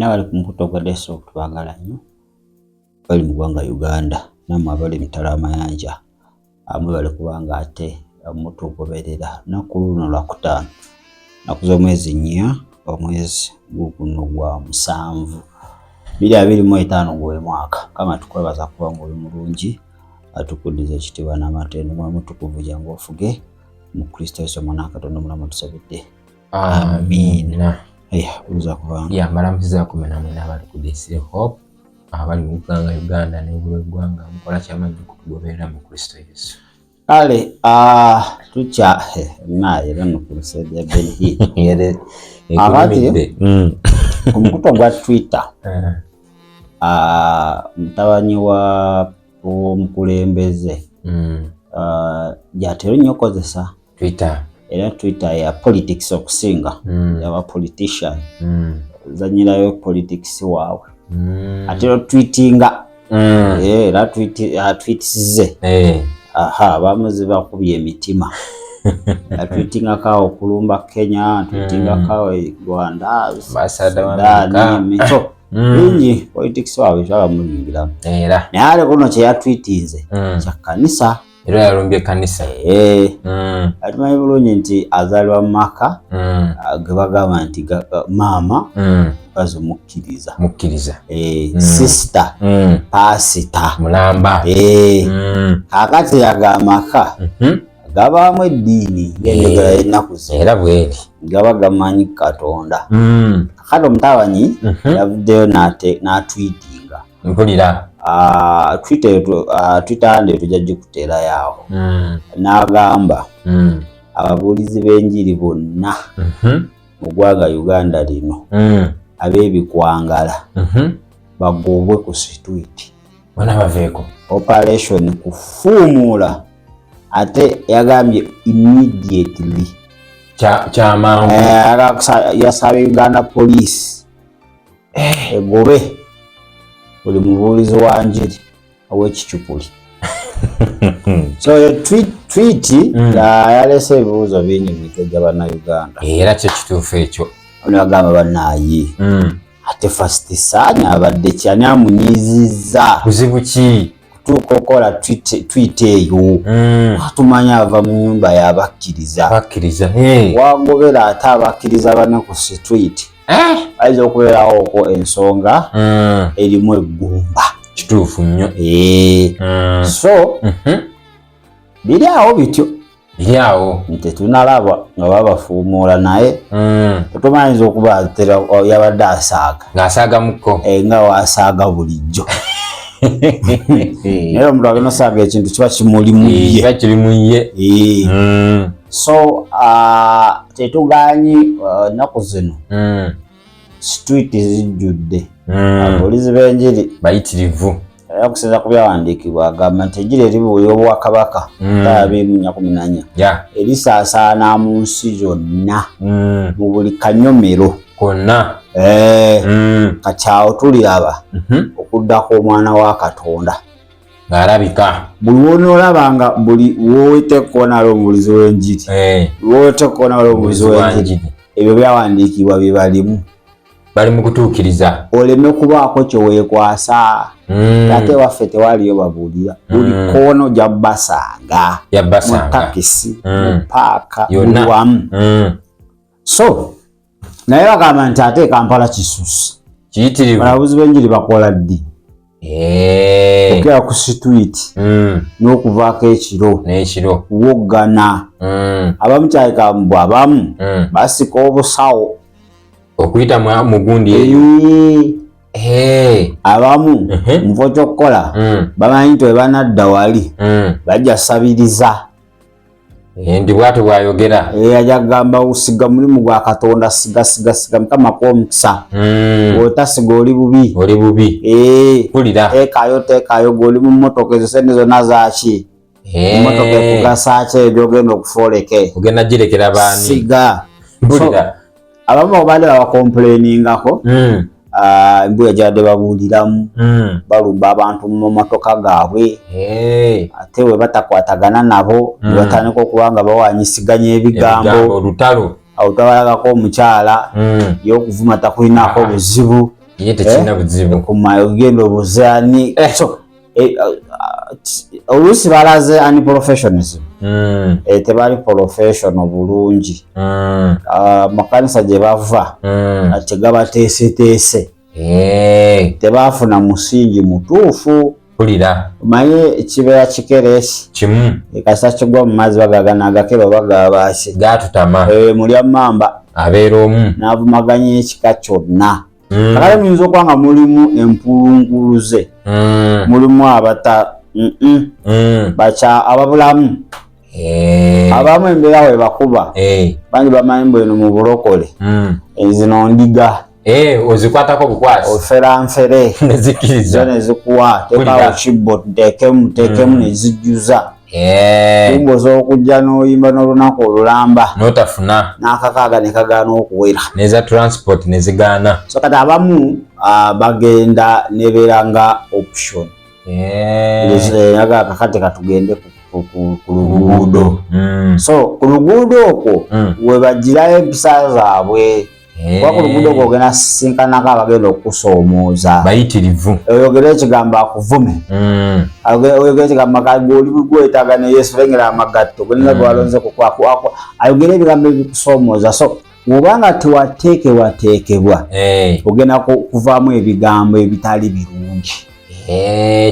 mwena bali ku mukuto gwa desktop tubagala nnyo bali mu ggwanga Uganda namwe abali mitala amayanja amwe bali kubanga ate mutugoberera naku luno lwakutaano naku z'omwezi 4 omwezi guno gwa 7 2025 gwe mwaka kama tukwebaza kuba ng'oli mulungi atukudiza ekitiibwa n'amatendo mwe mutukuvu jangu ofuge mu Kristo Yesu omwana wa Katonda omulamu tusabidde amiina. Uza kubanga mbarambiza kumena mwena abali ku Desire Hope abali mu ggwanga Uganda ne bw'eggwanga mukola ky'amanyi kutugoberera mu Kristo Yesu. Ale tucha naye bano kulusejja beni yere abati kumukuto gwa Twitter mtabanyi wa omukulembeze yatero nnyo kozesa Twitter era Twitter ya politics okusinga yaba politician zanyirayo politics waawe atero tweetinga era tweetsize bamuzi bakubye emitima tweetinga kawo kulumba Kenya tweetinga kawo Rwanda basada wa mito inyi politics waawe jala mulingira era naye kuno kye yatweetinze kya kanisa era yalumbye kanisa atumanyi bulungi nti azalwa mu maka gebagamba nti maama bazimukkiriza sister pasita mulamba kakati yagamaka gabaamu eddiini ng'enjogera y'ennaku era bweri gaba gamanyi Katonda kakati omutabanyi yavuddeyo n'atwitinga mpulira Twitter nde tujja gikuteera yawo n'agamba ababuulizi b'enjiri bonna mu ggwanga Uganda lino ab'ebikwangala bagobwe ku street bana baveeko operation kufuumuula ate yagambye immediately kyamangu yasaba Uganda police egobe buli mubuulizi wa njiri ow'ekicupuli so tweet yalese ebibuuzo bingi bikejja bannayuganda era kyo kituufu ekyo onagamba bannaye ate first saanya abadde kyani amunyizizza kuzibu ki kutuuka okola tweet eyo atumanya ava mu nyumba y'abakkiriza wagobera ate abakkiriza bane ku street ayinza okubeerawo okwo ensonga erimu eggumba kituufu nnyo so biri awo bityo nti tunalaba nga babafuumuula naye tetumanyiza okuba yabadde asaaga ng'asaaga mukko nga wasaaga bulijjo naye omuntu agenda osaaga ekintu kiba kiri mu ye so tetuganyi nnaku zino street zijjudde ababuulizi b'enjiri bayitirivu era okusinza ku byawandiikibwa agamba nti ejjiri eribuulira obwakabaka 2014 erisaasaana mu nsi yonna mu buli kanyomero konna kakyawo tuliraba okudda kw'omwana wa Katonda ng'alabika buli wonoolaba nga buli woowete kukoona ali omubuulizi w'enjiri woowete kukoona ali omubuulizi w'enjiri ebyo byawandiikibwa bye balimu bali mu kutuukiriza oleme kubaako kye weekwasa ate waffe tewaliyo babuulira buli koono ojja basanga mu takisi mu paaka buli wamu so naye bagamba nti ate Kampala kisusse kiyitirivu ababuulizi b'enjiri bakola ddi okera ku street n'okuvaako ekiro woggana abamu kyayikambwa abamu basika obusawo okuyita mu gundi eyo abamu mufo kyokkola bamanyi nti webanadda wali bajja sabiriza ndi bwatyo bwayogera ajja kugamba usiga mulimu gwa Katonda siga mukama kw'omukisa otasiga oli bubi pulira teekayo goli mu mmotoka ezo sente zonna zaki emmotoka ekugasa ki ebyo ogenda okufooleke ogenda girekera baani siga pulira abamu obadde babakomplaining-ako embuya gyabadde babuuliramu balumba abantu mu motoka gaabwe ate we batakwatagana nabo ne batandika okuba nga bawanyisiganya ebigambo olutalo awo tabalagako omukyala y'okuvuma takulinaako buzibu Yete china buzibu. Kumayo gendo buzani. So olusi balaze ani professionalism. Tebali professional bulungi. Makanisa gye bava. Ate gabateese. Tebafuna musingi mutuufu. Pulira. Maye ekibeera kikeresi. Kimu. Ekasa kigwa mu mazzi bagagana agakero bagabasi. Gatutama. Mulya mamba. Abeera omu. N'avumaganya ekika kyonna. Kale muyinza okwanga mulimu empulunguluze. Mulimu abata bacha ababulamu. Abamu embeera we bakuba. Bangi bamanyi mbwenu mu bulokole. Zino ndiga. Ozikwatako bukwasi. Ofera nfere. Nezikiriza. Nezikuwa. Teka okibbo tekemu nezijjuza. Kumbo z'okujja n'oyimba n'olunaku olulamba. N'otafuna. N'akakaaga ne kagaana okuwera. Neza transport nezigaana. So kati abamu bagenda nebeera nga option. Yaga kakati katugende ku luguudo. So ku luguudo okwo we bagirayo empisa zaabwe. Kwa ku luguudo okwo ogenda sinkanako abagenda okusoomooza. Bayitirivu. Oyogera ekigambo akuvume. Oyogera ekigambo oli gwetaaga ne Yesu lengera amagatto gwenna gwalonze ayogera ebigambo ebikusoomooza. So bw'obanga tewateekebwa ogenda kuvaamu ebigambo ebitali birungi.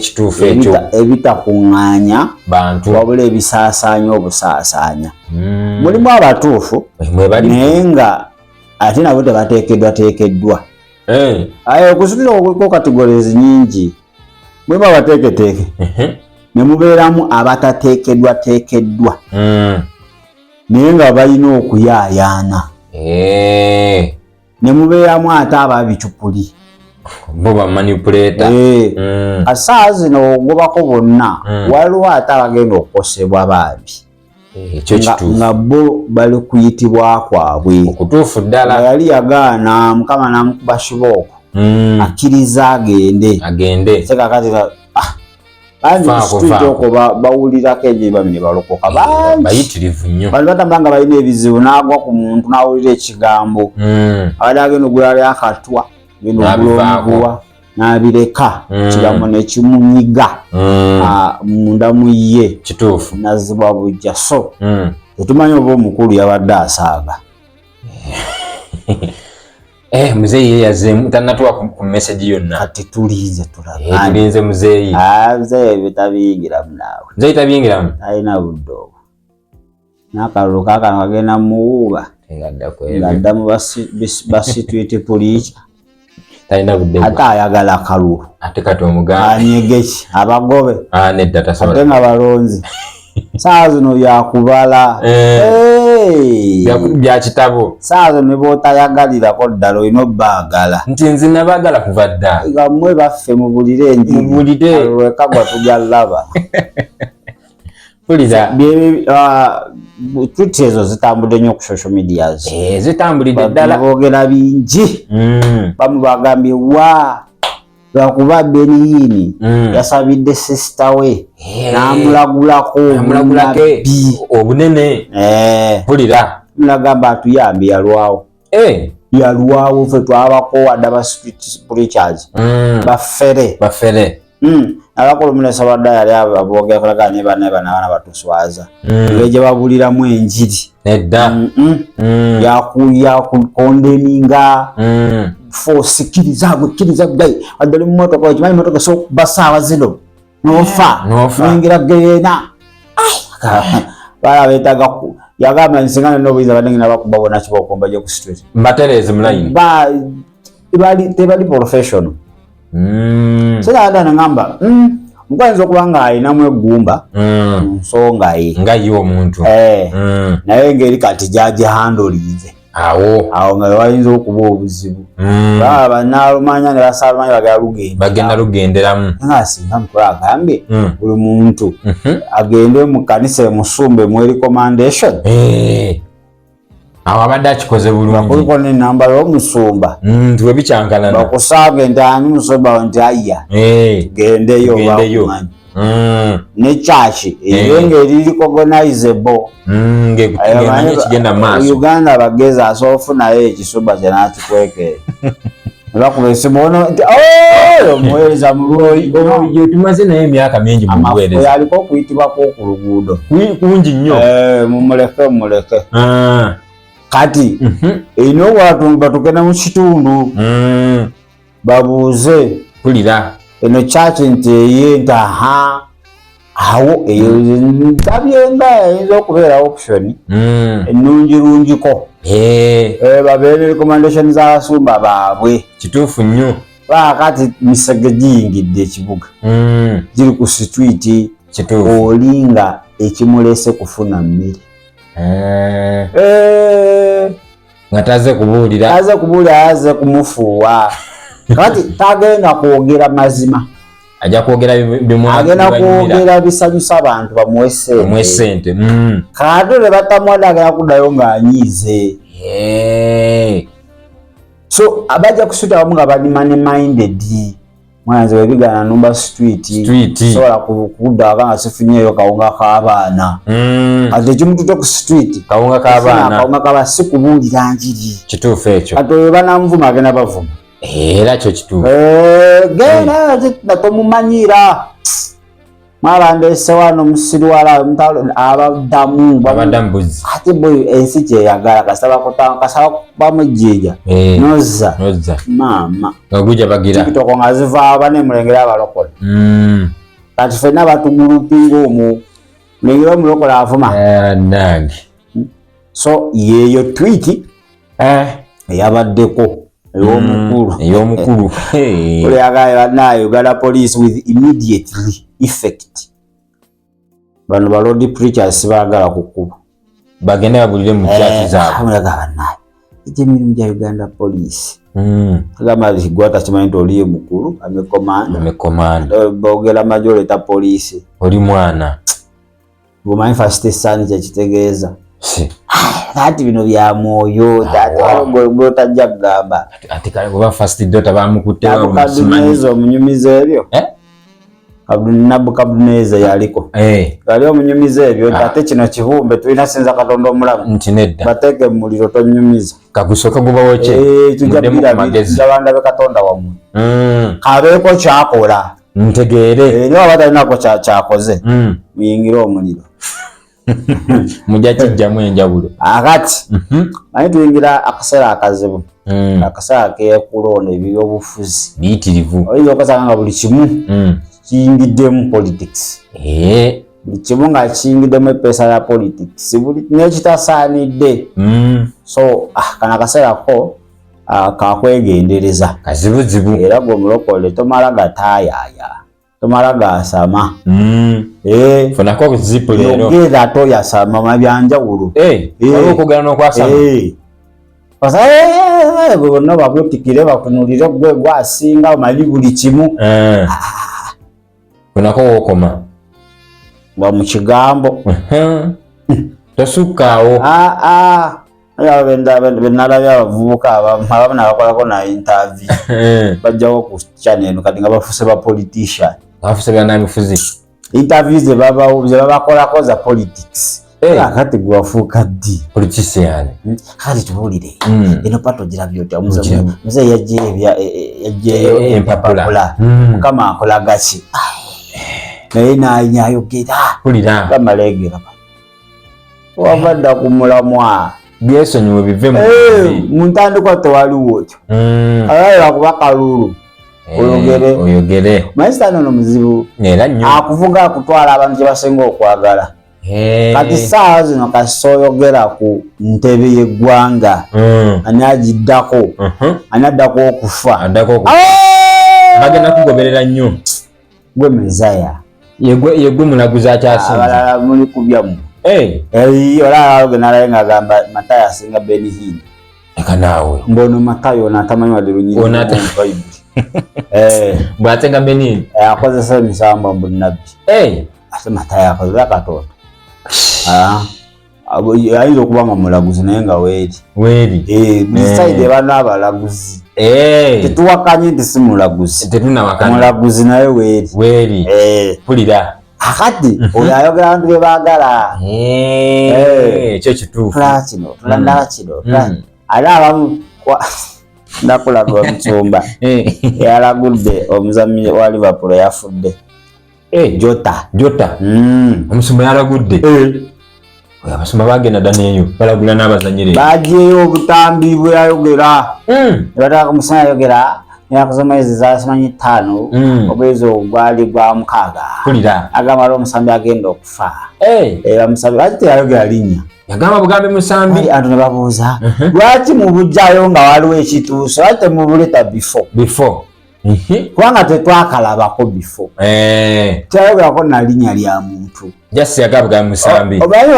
Kituufu ekyo. Ebitakuŋŋaanya bantu wabula ebisaasaanya obusaasaanya. Mulimu abatuufu naye nga ate nabo tebateekeddwa. Okusukira okuliko kategorizi nyingi. Mulimu abateeketeeke ne mubeeramu abatateekeddwa naye nga balina okuyaayaana. Ne mubeeramu ate ababicupuli. Boba manipulator. Asaa zino ogobako bonna waliwo ate abagenda okukosebwa baabi. Nga bo bali kuyitibwa kwabwe. Okutuufu ddala. Yali yagaana Mukama n'amukuba kibooko. Akkiriza agende. Sekakati bangi street okwo bawulirako ebyo ne balokoka bangi. Bayitirivu nnyo. Bali batambula nga balina ebizibu n'agwa ku muntu n'awulira ekigambo. Abadde agenda ogulala akatwa. Omuguwa n'abireka kigambo ne kimunyiga munda mu ye. Kituufu. Nazibwa bujja. So tetumanyi oba omukulu yabadde asaaga. Muzeeyi yazzeemu tannatuwa ku message yonna. Kati tulize tulaba. Tulinze muzeeyi. Muzeeyi bitabiyingiramu naawe. Muzeeyi tabiyingiramu? Talina budde obwo. N'akalulu kaakano kagenda muwuuba. Ng'addamu basitwiti puliica. Talina budde. Ate ayagala akalulu. Ate kati omugambi. Anyegeki abagobe. Nedda tasobola. Ate nga balonzi. Saa zino byakubala. Bya kitabo. Saa zino ne b'otayagalirako ddala olina obbaagala. Nti nze nabaagala kuva dda. Nga mmwe baffe mubulire enjiri. Mubulire. Lwekagwa tujalaba. Pulira. Tweets ezo zitambudde nnyo ku social medias. Zitambulidde ddala. Boogera bingi. Bamu bagambye lwakuba Beniyini yasabidde sister we n'amulagulako obunene. Pulira. Nagamba atuyambye yalwawo. Yalwawo ffe twabako wadde aba street preachers. Baffere. Abakola omunesa wadde yali aboogera kulaga ne bana batuswaza. Ng'egye babuliramu enjiri. Nedda. Yakukondeminga. Sikiriza ggayi. Wadde oli mu mmotoka okimanyi mmotoka so basaawa zino. N'ofa. N'oyingira geyeena. Bala beetaga yagamba nsinga n'obuyinza badde ngina bakuba bona kibooko mbajja ku street. Mbatereeze mu line. Tebali professional. Sera ngamba mukwanza okuba ng'alinamu eggumba nsonga ye. Nga ye omuntu. Naye ngeri kati gyagihandolinze. Awo nga wayinza okuba obuzibu. Bannaalumanya ne basaalumanya bagenda lugenderamu. Nga singa mukulu agambye buli muntu agende mu kkanisa emusumbe mu recommendation. Awo abadde akikoze bulungi. Kuliko n'ennamba y'omusumba. Tuwe bicyankalana. Bakusaaga nti ani musumba nti ayya. Tugendeyo bakumanyi. Ne church engeri recognizable. Kigenda maaso. Uganda bageza asofunayo ekisumba kye n'akikwekere. bakubese muono omuweereza mulungi oyo tumaze naye emyaka mingi mu buweereza aliko okuyitibwako ku luguudo kungi nnyo mumuleke kati erina obwatumba tugenda mu kitundu babuuze pulira eno kyaki nti eyenta awo eyo tabyenga eyinza okubeera option ennungirungiko babeere recommendation z'abasumba baabwe kituufu nnyo kati misege giyingidde ekibuga giri ku street olinga ekimulese kufuna mmere nga taze kubuulira aze kumufuuwa kati tagenda kwogera mazima ajja kwogera agenda kwogera bisanyusa abantu bamuwe sente kati ne batamwadde agenda kuddayo ng'anyiize so abajja kusuuta abamu nga bali money minded mwanze webigana numba street sobola kudda waka nga sifunyeeyo kawunga k'abaana ate ekimutute ku street kawunga k'abaana si kubuulira njiri kituufu ekyo kati oyo banamuvuma agenda bavuma era kyo kituufu genda natomumanyira mwabandeese wano musirwala abaddamu buzi ate boyo ensi kyeyagala kasaba bamujjija nozza maama nga gujja bagira tikitoko nga zivaaba nemulengera abalokole kati fenna batugulupinga omwo mulengera omulokole avuma nange so yeeyo tweet eyabaddeko ey'omukulu oleyagaye banaye Uganda Police with immediately effect bano balodi preachers baagala kukuba bagende babulire mu church zaabwe banaye emirimu gya Uganda Police agamba kigwata kimanyi nti oliye mukulu amekomanda boogera majoreta poliisi oli mwana bumanyi first son kyekitegeeza ati bino bya mwoyo gotajja kugamba ati kale kuba first daughter bamukutte Kabuneza omunyumiza ebyo Kabuneza yaliko kali omunyumiza ebyo ate kino kibumbe tulina sinza Katonda omulamu nti nedda bateeke mu muliro tonyumiza kagusoka gubawo kye tujja abanda be Katonda wamu kabeeko kyakola ntegeere niba batalinako kyakoze muyingire omuliro mujja kijjamu enjawulo akati manyi tuyingira akaseera akazibu akaseera kekulonda ebyobufuzi biyitirivu oyinza okasanga nga buli kimu kiyingiddemu politics buli kimu nga kiyingiddemu epeesa ya politics buli nekitasaanidde so kana akaseerako kakwegendereza kazibuzibu era gwe mulokole tomala gataayaya tomala gasama funako zipu leero yogera toyasama mabyanjawulo okugera n'okwasama gwe bonna bakutikire bakunulire gwe gwasinga omali buli kimu funako wokoma nga mu kigambo tosukkaawo benalabya abavubuka abamu nabakolako na interview bajjawo ku channel kati nga bafuse ba politician bafuse banabifuzi interviews ze babakolako za politics kati gwafuuka ddi politician kati tubuulire eno pato girabye otya muze yajjeeyo empapula mukama akola gaki naye nayogera pulira gamalegera wavadda ku mulamwa byesonyiwe bive mu ntandikwa tewaliwo ekyo alayira kuba kalulu oyogere maisita nono muzibu akuvuga akutwala abantu kye basinga okwagala kati saawa zino kasoyogera ku ntebe y'eggwanga ani agiddako ani addako okufa bagenda kugoberera nnyo gwe mezaya yegwe mulaguzi akyasinze abalala muli kubyamu olala ogenalaye ng'agamba Matayo asinga Benihini eka naawe mbono Matayo n'atamanyi wadde lunyiri Bayibuli bw'atenga Benihini akozesa emisamba mu bunnabbi ate Matayo akozesa Katonda ayinza okuba nga mulaguzi naye nga weeri bisaide bano abalaguzi tetuwakanye nti si mulaguzi naye weeri pulira akati oyo ayogera abantu bye baagala ekyo kituufu tulanda kino ate abamu nakulaga omusumba yalagudde omuzannyi wa Liverpool yafudde Jota omusumba yalagudde abasumba bagenda daneeyo balagula n'abazanyire bajeyo obutambi bwe yayogera bataka musana yayogera yakusoma ezi zasimanyi 5 obwezi ogwali gwa 6 kulira agamala omusambi agenda okufa bamusambi ate yayogera linnya yagamba bugambe musambi antu ne babuuza lwaki mubujjayo nga waliwo ekituuso ate mubuleta before kubanga tetwakalabako before kyayogerako na linnya lya muntu jasi yagamba bugambe musambi omanyi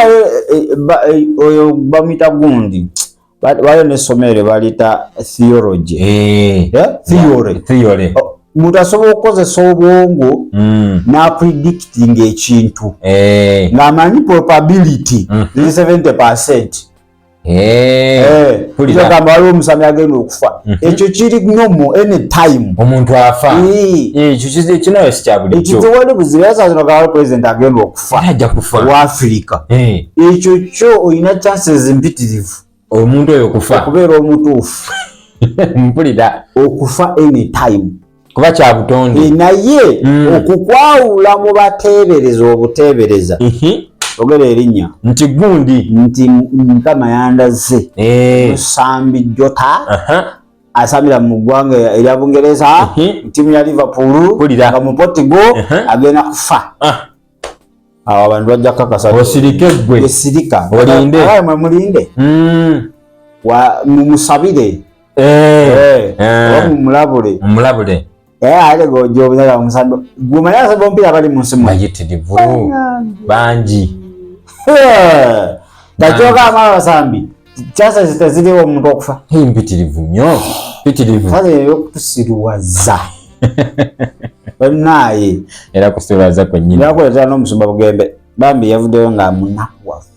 oyo bamuyita gundi waliyo n'essomero baliyita theology theory muntu asobola okukozesa obwongo n'apredicting ekintu ng'amanyi probability 70%. Kugamba waliwo omusambi agenda okufa ekyo kiri nnyo anytime omuntu afa ekyo kinayo si kyabulijjo ekitowali buzibu yasazino gawali president agenda okufa wa Africa ekyo kyo olina chances mpitirivu omuntu oyo okufa okubeera omutuufu mpulira okufa anytime kuba kya butonde naye okukwawula mu bateebereza obuteebereza ogera erinnya nti gundi nti Mukama yandaze musambi Jota asambira mu ggwanga erya Bungereza ttiimu ya Liverpool nga mu Portugal agenda kufa awo abantu bajja kukakasa osirike gwe esirika olinde mwe mulinde mumusabire mumulabule ate gojobuzaga omusambi gumanya abasajja omupiira bali mu nsi bayitirivu bangi takyogamba abasambi kyasa zitaziriwo omuntu okufa mpitirivu nnyo mpitirivu yokutusiruwaza naye era kusiruwaza kwennyini yakuleetera n'omusumba Bugembe bambi yavuddeyo nga munaku waffe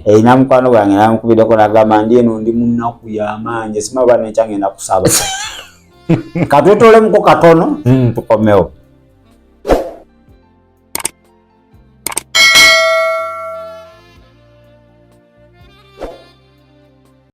erina mukwano gwange namukubiddeko nagamba ndi eno ndi munaku y'amaanyi simaba nekyangenda kusaba katwetolemuko katono tukomewo